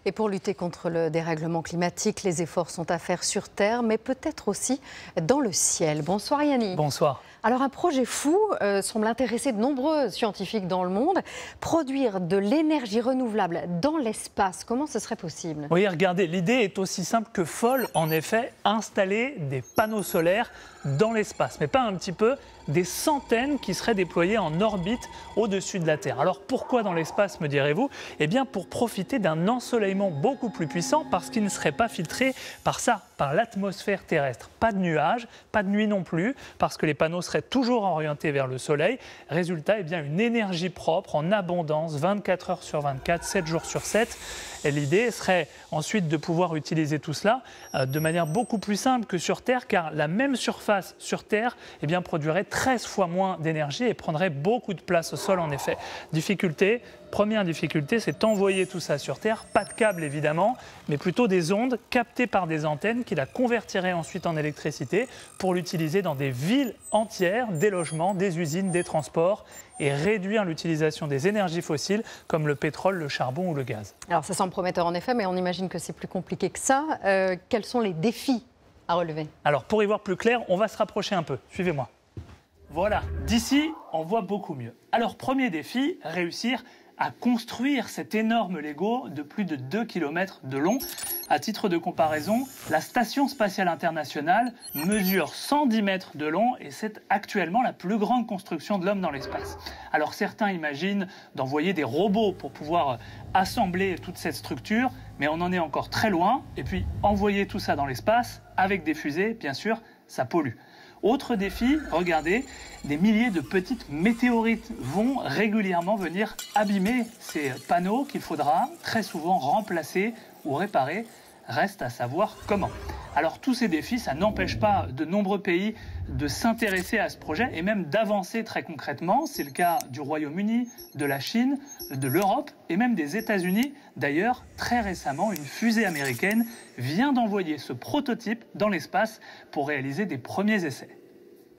Et pour lutter contre le dérèglement climatique, les efforts sont à faire sur Terre, mais peut-être aussi dans le ciel. Bonsoir Yannick. Bonsoir. Alors un projet fou semble intéresser de nombreux scientifiques dans le monde. Produire de l'énergie renouvelable dans l'espace, comment ce serait possible? Oui, regardez, l'idée est aussi simple que folle. En effet, installer des panneaux solaires dans l'espace. Mais pas un petit peu, des centaines qui seraient déployés en orbite au-dessus de la Terre. Alors pourquoi dans l'espace, me direz-vous? Eh bien pour profiter d'un ensoleillement beaucoup plus puissant parce qu'il ne serait pas filtré par l'atmosphère terrestre. Pas de nuages, pas de nuit non plus, parce que les panneaux seraient toujours orientés vers le soleil. Résultat, eh bien une énergie propre, en abondance, 24 heures sur 24, 7 jours sur 7. Et l'idée serait ensuite de pouvoir utiliser tout cela de manière beaucoup plus simple que sur Terre, car la même surface sur Terre eh bien, produirait 13 fois moins d'énergie et prendrait beaucoup de place au sol en effet. Première difficulté, c'est envoyer tout ça sur Terre, pas de câble évidemment, mais plutôt des ondes captées par des antennes qui la convertiraient ensuite en électricité pour l'utiliser dans des villes entières, des logements, des usines, des transports et réduire l'utilisation des énergies fossiles comme le pétrole, le charbon ou le gaz. Alors ça semble prometteur en effet, mais on imagine que c'est plus compliqué que ça. Quels sont les défis à relever? Alors pour y voir plus clair, on va se rapprocher un peu. Suivez-moi. Voilà, d'ici, on voit beaucoup mieux. Alors premier défi, réussir à construire cet énorme Lego de plus de 2 km de long. À titre de comparaison, la Station spatiale internationale mesure 110 mètres de long et c'est actuellement la plus grande construction de l'homme dans l'espace. Alors certains imaginent d'envoyer des robots pour pouvoir assembler toute cette structure, mais on en est encore très loin. Et puis envoyer tout ça dans l'espace avec des fusées, bien sûr, ça pollue. Autre défi, regardez, des milliers de petites météorites vont régulièrement venir abîmer ces panneaux qu'il faudra très souvent remplacer ou réparer. Reste à savoir comment. Alors tous ces défis, ça n'empêche pas de nombreux pays de s'intéresser à ce projet et même d'avancer très concrètement. C'est le cas du Royaume-Uni, de la Chine, de l'Europe et même des États-Unis. D'ailleurs, très récemment, une fusée américaine vient d'envoyer ce prototype dans l'espace pour réaliser des premiers essais.